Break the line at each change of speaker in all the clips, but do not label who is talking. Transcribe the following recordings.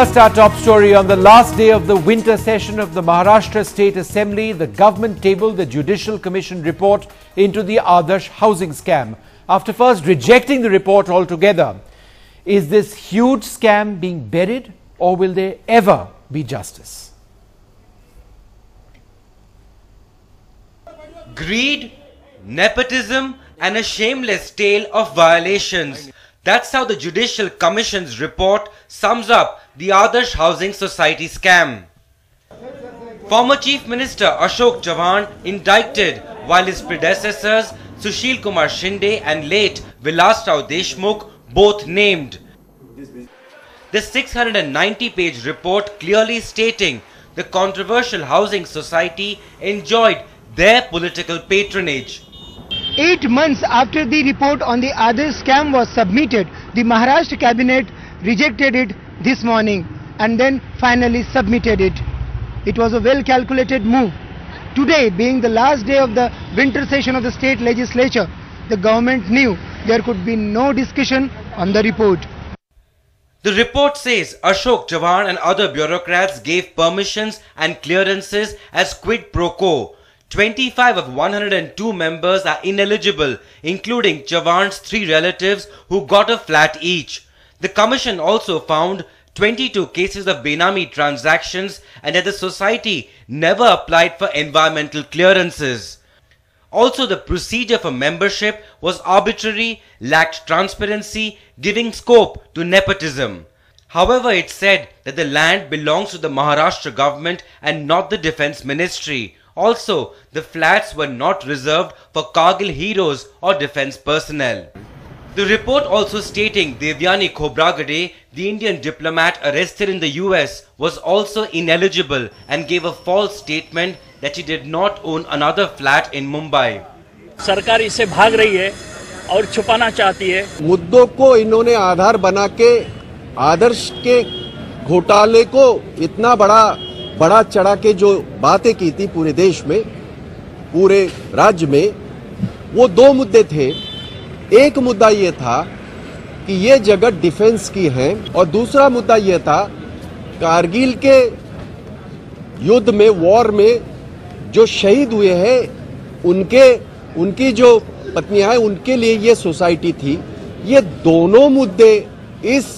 First, our top story. On the last day of the winter session of the Maharashtra State Assembly, the government tabled the Judicial Commission report into the Adarsh housing scam, after first rejecting the report altogether. Is this huge scam being buried, or will there ever be justice?
Greed, nepotism, and a shameless tale of violations. That's how the Judicial Commission's report sums up the Adarsh Housing Society scam. Former Chief Minister Ashok Chavan indicted, while his predecessors Sushil Kumar Shinde and late Vilasrao Deshmukh both named. The 690-page report clearly stating the controversial housing society enjoyed their political patronage.
8 months after the report on the Adarsh scam was submitted, the Maharashtra cabinet rejected it this morning and then finally submitted it. It was a well-calculated move. Today, being the last day of the winter session of the state legislature, the government knew there could be no discussion on the report.
The report says Ashok Chavan and other bureaucrats gave permissions and clearances as quid pro quo. 25 of 102 members are ineligible, including Chavan's 3 relatives who got a flat each. The commission also found 22 cases of Benami transactions and that the society never applied for environmental clearances. Also, the procedure for membership was arbitrary, lacked transparency, giving scope to nepotism. However, it said that the land belongs to the Maharashtra government and not the Defence Ministry. Also, the flats were not reserved for Kargil heroes or defence personnel. The report also stating Devyani Khobragade, the Indian diplomat arrested in the US, was also ineligible and gave a false statement that she did not own another flat in Mumbai.
सरकार इससे भाग रही है और छुपाना चाहती है.
मुद्दों को इन्होंने आधार बना के आदर्श के घोटाले को इतना बड़ा चढ़ा के जो बातें की थी पूरे देश में, पूरे राज्य में, वो 2 मुद्दे थे. एक मुद्दा ये था कि ये जगह डिफेंस की है और दूसरा मुद्दा ये था कारगिल के युद्ध में, वॉर में जो शहीद हुए हैं उनकी जो पत्नियां हैं उनके लिए ये सोसाइटी थी. ये दोनों मुद्दे इस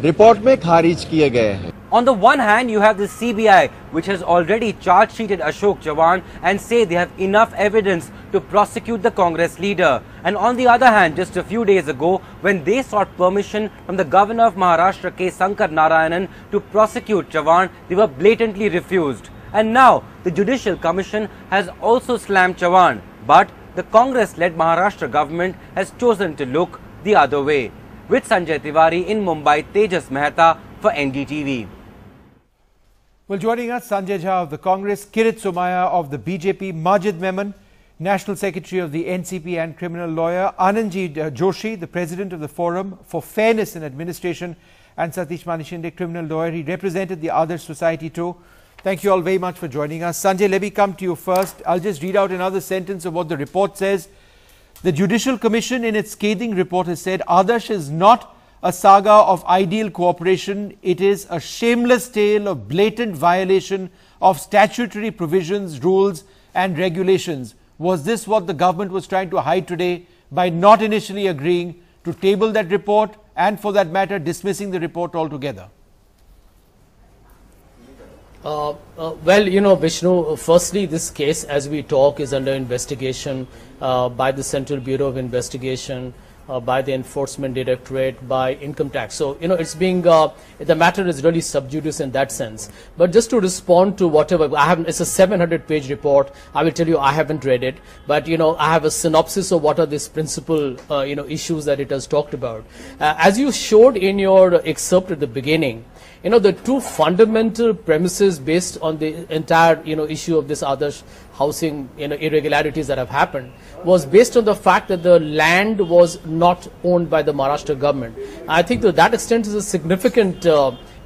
रिपोर्ट में खारिज किए गए हैं.
On the one hand, you have the CBI, which has already charge-sheeted Ashok Chavan and say they have enough evidence to prosecute the Congress leader. And on the other hand, just a few days ago, when they sought permission from the governor of Maharashtra, K. Sankar Narayanan, to prosecute Chavan, they were blatantly refused. And now, the Judicial Commission has also slammed Chavan. But the Congress-led Maharashtra government has chosen to look the other way. With Sanjay Tiwari in Mumbai, Tejas Mehta for NDTV.
Well, joining us, Sanjay Jha of the Congress, Kirit Somaya of the BJP, Majid Memon, National Secretary of the NCP and criminal lawyer, Anandji Joshi, the President of the Forum for Fairness in Administration, and Satish Manishinde, criminal lawyer. He represented the Adarsh Society too. Thank you all very much for joining us. Sanjay, let me come to you first. I'll just read out another sentence of what the report says. The Judicial Commission in its scathing report has said Adarsh is not a saga of ideal cooperation. It is a shameless tale of blatant violation of statutory provisions, rules and regulations. Was this what the government was trying to hide today by not initially agreeing to table that report and, for that matter, dismissing the report altogether?
Well, you know, Vishnu, firstly, this case, as we talk, is under investigation by the Central Bureau of Investigation, by the Enforcement Directorate, by Income Tax. So, you know, it's being, the matter is really sub judice in that sense. But just to respond to whatever, it's a 700-page report. I will tell you, I haven't read it. But, you know, I have a synopsis of what are these principal, you know, issues that it has talked about. As you showed in your excerpt at the beginning, you know, the 2 fundamental premises based on the entire, you know, issue of this Adarsh housing, you know, irregularities that have happened was based on the fact that the land was not owned by the Maharashtra government. I think to that extent is a significant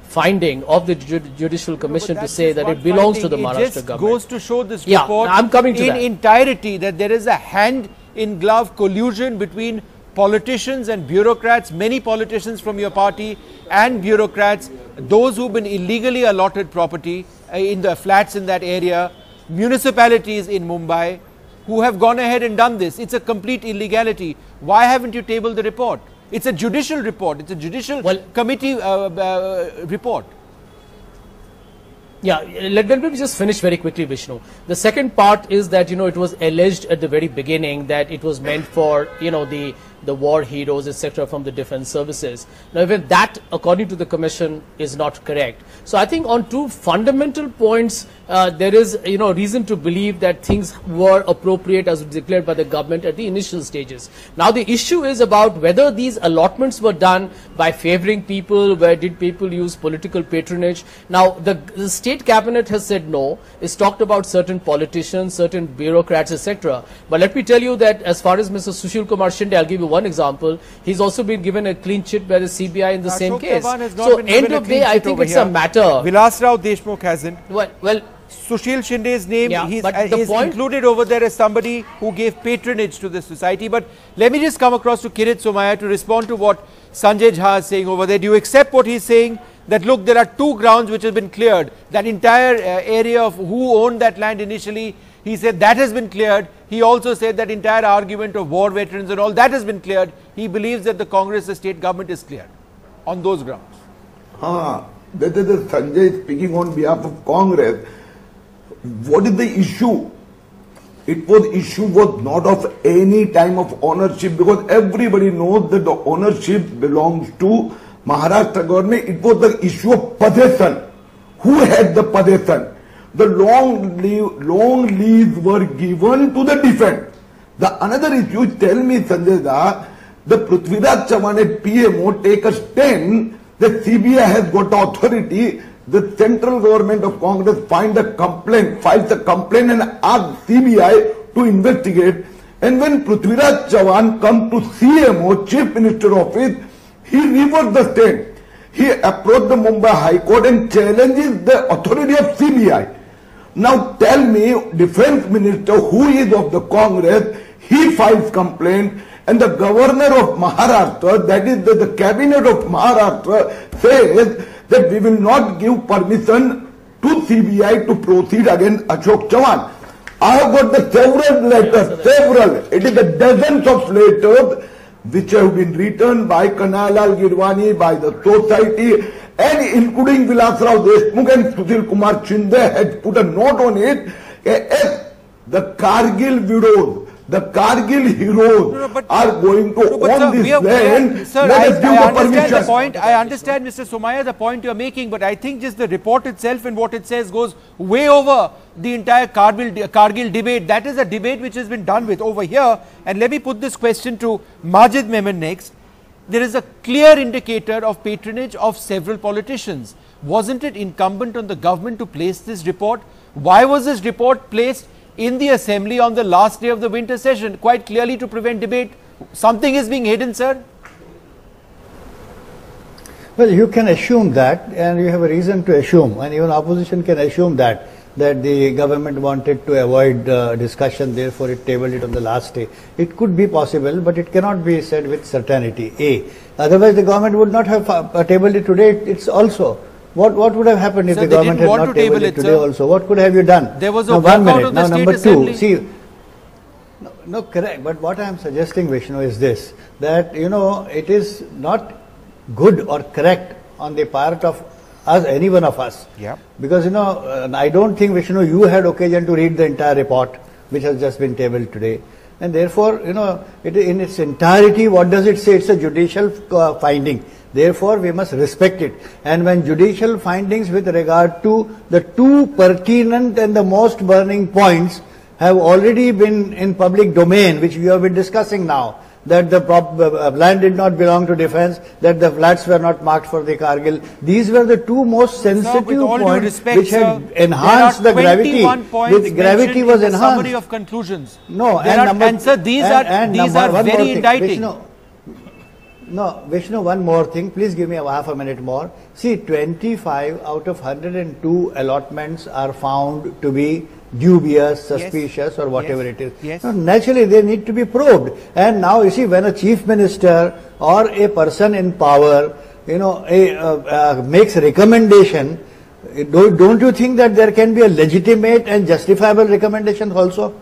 finding of the Judicial Commission to say that it belongs to the Maharashtra government.
It goes to show this report
I'm coming to
in entirety that there is a hand-in-glove collusion between politicians and bureaucrats, many politicians from your party and bureaucrats, those who've been illegally allotted property in the flats in that area, municipalities in Mumbai, who have gone ahead and done this. It's a complete illegality. Why haven't you tabled the report? It's a judicial report. It's a judicial committee report.
Yeah, let me just finish very quickly, Vishnu. The second part is that, it was alleged at the very beginning that it was meant for, the war heroes, etc., from the defense services. Now, even that, according to the commission, is not correct. So I think on two fundamental points, there is, reason to believe that things were appropriate as declared by the government at the initial stages. Now, the issue is about whether these allotments were done by favoring people, where did people use political patronage. Now, the state cabinet has said no. It's talked about certain politicians, certain bureaucrats, etc. But let me tell you that as far as Mr. Sushil Kumar Shinde, I'll give you one example. He's also been given a clean chit by the CBI in the same case. So end of day, I think it's a matter.
Vilas Rao Deshmukh hasn't.
Well,
Sushil Shinde's name
is
included over there as somebody who gave patronage to the society. But let me just come across to Kirit Somaiya to respond to what Sanjay Jha is saying over there. Do you accept what he's saying? That look, there are two grounds which have been cleared. That entire area of who owned that land initially, he said that has been cleared. He also said that entire argument of war veterans and all that has been cleared. He believes that the Congress, the state government is cleared on those grounds.
That is Sanjay speaking on behalf of Congress. What is the issue? Issue was not of any time of ownership, because everybody knows that the ownership belongs to Maharashtra government. It was the issue of possession. Who had the possession? The long lease were given to the defense. The another issue, tell me Sanjay Da, the Prithviraj Chavan at PMO take a stand that CBI has got authority. The central government of Congress files a complaint and asks CBI to investigate. And when Prithviraj Chavan come to CMO, Chief Minister Office, he reversed the stand. He approached the Mumbai High Court and challenges the authority of CBI. Now tell me, Defense Minister, who is of the Congress, he files complaint, and the Governor of Maharashtra, that is the Cabinet of Maharashtra, says that we will not give permission to CBI to proceed against Ashok Chavan. I have got the several letters, it is the dozens of letters which have been written by Kanhaiyalal Girvani, by the society, and including Vilas Rao Deshmukh and Sushil Kumar Shinde has put a note on it. The Kargil widows, the Kargil heroes are going to own this land.
Sir, I understand the point. I understand, Mr. Somaiya, the point you are making, but I think just the report itself and what it says goes way over the entire Kargil debate. That is a debate which has been done with over here. And let me put this question to Majid Memon next. There is a clear indicator of patronage of several politicians. Wasn't it incumbent on the government to place this report? Why was this report placed in the assembly on the last day of the winter session? Quite clearly to prevent debate. Something is being hidden, sir.
Well, you can assume that, and you have a reason to assume, and even opposition can assume that the government wanted to avoid discussion, therefore it tabled it on the last day. It could be possible, but it cannot be said with certainty. Otherwise the government would not have tabled it today. It's also, what would have happened if the government had not tabled it today also? What could have you done?
There was a walkout of the state assembly.
See, no, correct, but what I am suggesting, Vishnu, is this, that, it is not good or correct on the part of us, any one of us.
Yeah.
Because, I don't think, Vishnu, you had occasion to read the entire report which has just been tabled today. And therefore, it in its entirety, what does it say? It's a judicial finding. Therefore, we must respect it. And when judicial findings with regard to the two pertinent and the most burning points have already been in public domain, which we have been discussing now, that the land did not belong to defense, that the flats were not marked for the Kargil. These were the two most sensitive points which had enhanced the gravity. With gravity was enhanced.
Summary of conclusions.
No,
and sir, these are very indicting.
Vishnu, one more thing. Please give me half a minute more. See, 25 out of 102 allotments are found to be dubious, suspicious, or whatever it is.
Yes.
Now, naturally, they need to be probed. And now, you see, when a chief minister or a person in power, makes a recommendation, don't you think that there can be a legitimate and justifiable recommendation also?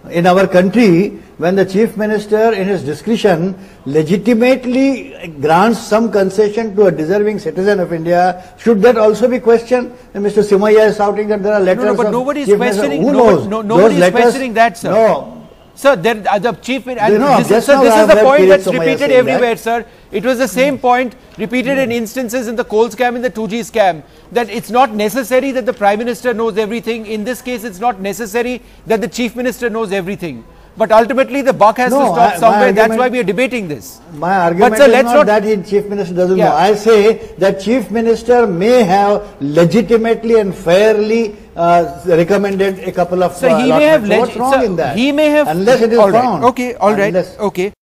In our country, when the chief minister in his discretion legitimately grants some concession to a deserving citizen of India, should that also be questioned? And Mr. Somaiya is shouting that there are letters.
No, but nobody is questioning.
Who knows?
Nobody is questioning that, sir.
No.
Sir, the chief and
this is
the point that's repeated everywhere, sir. It was the same point repeated in instances in the coal scam, in the 2G scam, that it's not necessary that the Prime Minister knows everything. In this case, it's not necessary that the Chief Minister knows everything. But ultimately, the buck has to stop somewhere. That's why we are debating this.
My argument is not that Chief Minister doesn't know. I say that Chief Minister may have legitimately and fairly recommended a couple of.
So he may have.
What's wrong in that?
He may have.
Unless it is found.
Okay, all right. Okay.